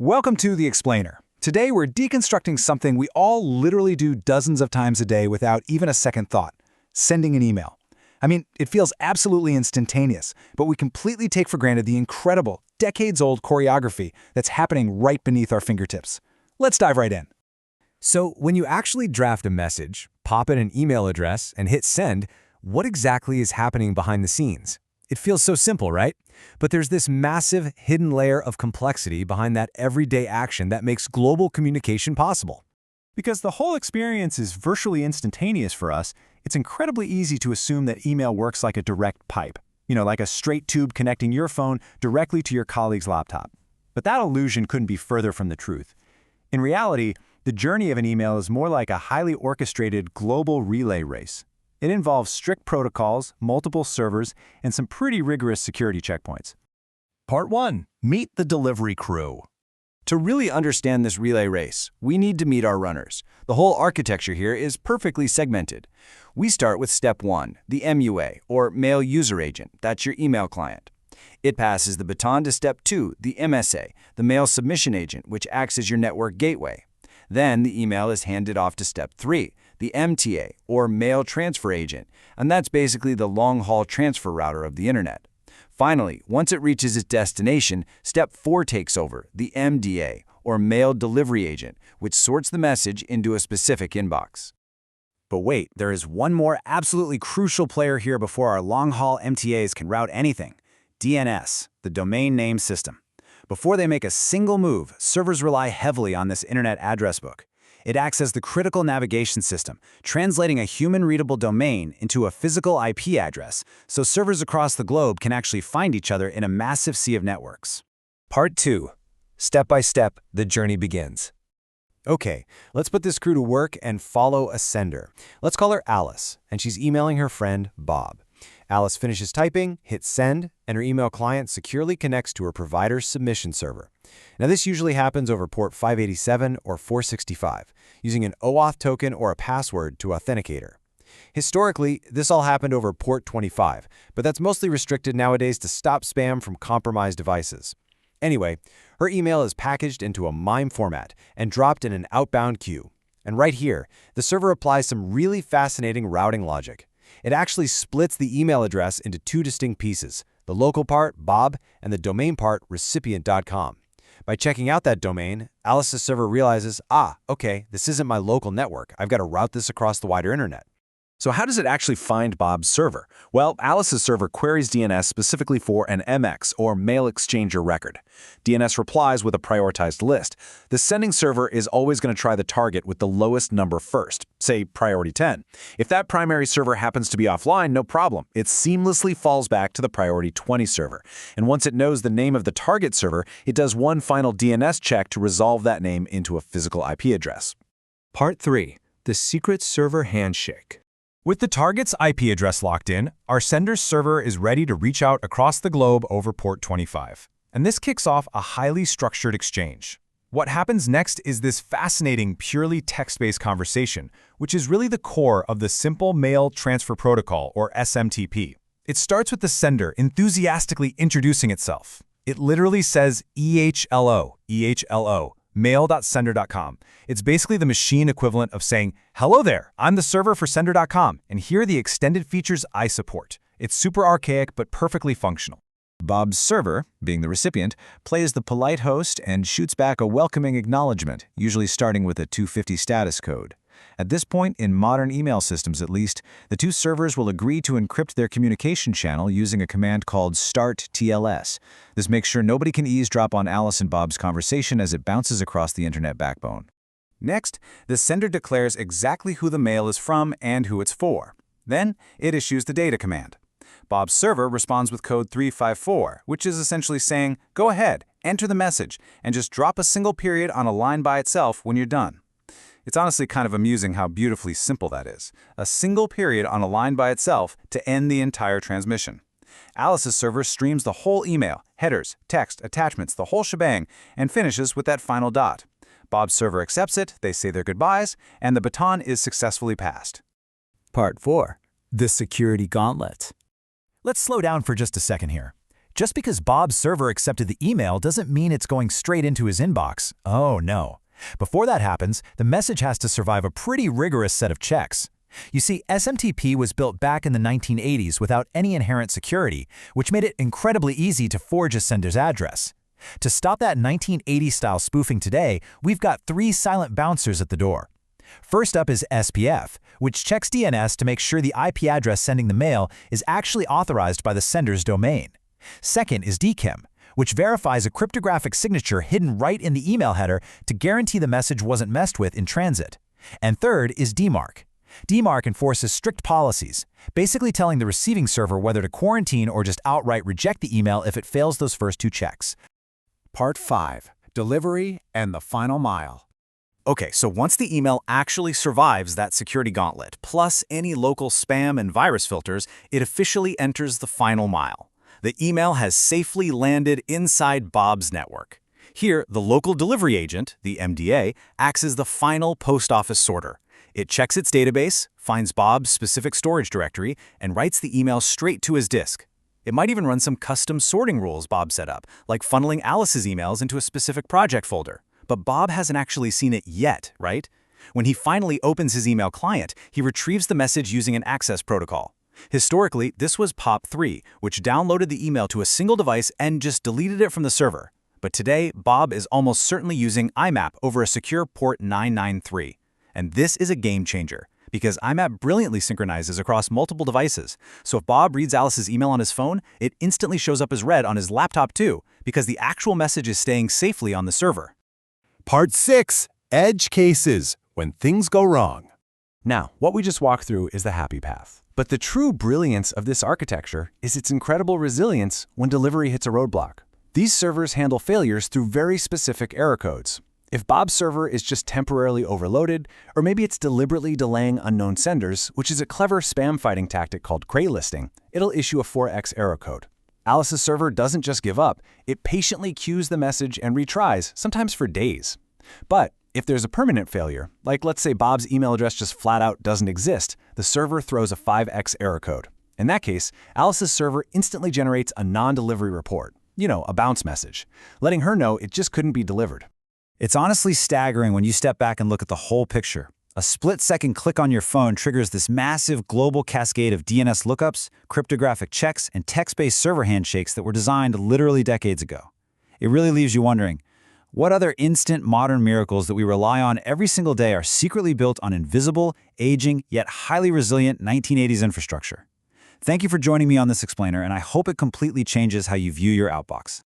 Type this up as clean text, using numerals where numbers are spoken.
Welcome to The Explainer. Today we're deconstructing something we all literally do dozens of times a day without even a second thought: sending an email. I mean, it feels absolutely instantaneous, but we completely take for granted the incredible, decades-old choreography that's happening right beneath our fingertips. Let's dive right in. So when you actually draft a message, pop in an email address, and hit send, what exactly is happening behind the scenes? It feels so simple, right? But there's this massive hidden layer of complexity behind that everyday action that makes global communication possible. Because the whole experience is virtually instantaneous for us, it's incredibly easy to assume that email works like a direct pipe. Like a straight tube connecting your phone directly to your colleague's laptop. But that illusion couldn't be further from the truth. In reality, the journey of an email is more like a highly orchestrated global relay race. It involves strict protocols, multiple servers, and some pretty rigorous security checkpoints. Part 1. Meet the delivery crew. To really understand this relay race, we need to meet our runners. The whole architecture here is perfectly segmented. We start with Step 1, the MUA, or Mail User Agent. That's your email client. It passes the baton to Step 2, the MSA, the Mail Submission Agent, which acts as your network gateway. Then the email is handed off to Step 3, the MTA, or Mail Transfer Agent, and that's basically the long-haul transfer router of the Internet. Finally, once it reaches its destination, Step 4 takes over, the MDA, or Mail Delivery Agent, which sorts the message into a specific inbox. But wait, there is one more absolutely crucial player here before our long-haul MTAs can route anything: DNS, the Domain Name System. Before they make a single move, servers rely heavily on this Internet address book. It acts as the critical navigation system, translating a human-readable domain into a physical IP address, so servers across the globe can actually find each other in a massive sea of networks. Part 2. Step by step, the journey begins. Okay, let's put this crew to work and follow a sender. Let's call her Alice, and she's emailing her friend, Bob. Alice finishes typing, hits send, and her email client securely connects to her provider's submission server. Now, this usually happens over port 587 or 465, using an OAuth token or a password to authenticate her. Historically, this all happened over port 25, but that's mostly restricted nowadays to stop spam from compromised devices. Anyway, her email is packaged into a MIME format and dropped in an outbound queue. And right here, the server applies some really fascinating routing logic. It actually splits the email address into two distinct pieces: the local part, Bob, and the domain part, recipient.com. By checking out that domain, Alice's server realizes, okay, this isn't my local network. I've got to route this across the wider internet. So how does it actually find Bob's server? Well, Alice's server queries DNS specifically for an MX, or Mail Exchanger record. DNS replies with a prioritized list. The sending server is always going to try the target with the lowest number first, say priority 10. If that primary server happens to be offline, no problem. It seamlessly falls back to the priority 20 server. And once it knows the name of the target server, it does one final DNS check to resolve that name into a physical IP address. Part 3. The secret server handshake. With the target's IP address locked in, our sender's server is ready to reach out across the globe over port 25. And this kicks off a highly structured exchange. What happens next is this fascinating, purely text-based conversation, which is really the core of the Simple Mail Transfer Protocol, or SMTP. It starts with the sender enthusiastically introducing itself. It literally says EHLO, mail.sender.com. It's basically the machine equivalent of saying, "Hello there, I'm the server for sender.com, and here are the extended features I support." It's super archaic but perfectly functional. Bob's server, being the recipient, plays the polite host and shoots back a welcoming acknowledgement, usually starting with a 250 status code. At this point, in modern email systems at least, the two servers will agree to encrypt their communication channel using a command called start_TLS. This makes sure nobody can eavesdrop on Alice and Bob's conversation as it bounces across the internet backbone. Next, the sender declares exactly who the mail is from and who it's for. Then, it issues the data command. Bob's server responds with code 354, which is essentially saying, "Go ahead, enter the message, and just drop a single period on a line by itself when you're done." It's honestly kind of amusing how beautifully simple that is. A single period on a line by itself to end the entire transmission. Alice's server streams the whole email, headers, text, attachments, the whole shebang, and finishes with that final dot. Bob's server accepts it, they say their goodbyes, and the baton is successfully passed. Part 4. The security gauntlet. Let's slow down for just a second here. Just because Bob's server accepted the email doesn't mean it's going straight into his inbox. Oh, no. Before that happens, the message has to survive a pretty rigorous set of checks. You see, SMTP was built back in the 1980s without any inherent security, which made it incredibly easy to forge a sender's address. To stop that 1980s-style spoofing today, we've got 3 silent bouncers at the door. First up is SPF, which checks DNS to make sure the IP address sending the mail is actually authorized by the sender's domain. Second is DKIM, which verifies a cryptographic signature hidden right in the email header to guarantee the message wasn't messed with in transit. And third is DMARC. DMARC enforces strict policies, basically telling the receiving server whether to quarantine or just outright reject the email if it fails those first 2 checks. Part 5. Delivery and the final mile. Okay, so once the email actually survives that security gauntlet, plus any local spam and virus filters, it officially enters the final mile. The email has safely landed inside Bob's network. Here, the local delivery agent, the MDA, acts as the final post office sorter. It checks its database, finds Bob's specific storage directory, and writes the email straight to his disk. It might even run some custom sorting rules Bob set up, like funneling Alice's emails into a specific project folder. But Bob hasn't actually seen it yet, right? When he finally opens his email client, he retrieves the message using an access protocol. Historically, this was POP3, which downloaded the email to a single device and just deleted it from the server. But today, Bob is almost certainly using IMAP over a secure port 993. And this is a game changer, because IMAP brilliantly synchronizes across multiple devices. So if Bob reads Alice's email on his phone, it instantly shows up as read on his laptop too, because the actual message is staying safely on the server. Part 6. Edge cases, when things go wrong. Now, what we just walked through is the happy path. But the true brilliance of this architecture is its incredible resilience when delivery hits a roadblock. These servers handle failures through very specific error codes. If Bob's server is just temporarily overloaded, or maybe it's deliberately delaying unknown senders, which is a clever spam-fighting tactic called cray listing, it'll issue a 4x error code. Alice's server doesn't just give up, it patiently queues the message and retries, sometimes for days. But if there's a permanent failure, like let's say Bob's email address just flat out doesn't exist, the server throws a 5x error code. In that case, Alice's server instantly generates a non-delivery report, a bounce message, letting her know it just couldn't be delivered. It's honestly staggering when you step back and look at the whole picture. A split-second click on your phone triggers this massive global cascade of DNS lookups, cryptographic checks, and text-based server handshakes that were designed literally decades ago. It really leaves you wondering, what other instant modern miracles that we rely on every single day are secretly built on invisible, aging, yet highly resilient 1980s infrastructure? Thank you for joining me on this explainer, and I hope it completely changes how you view your outbox.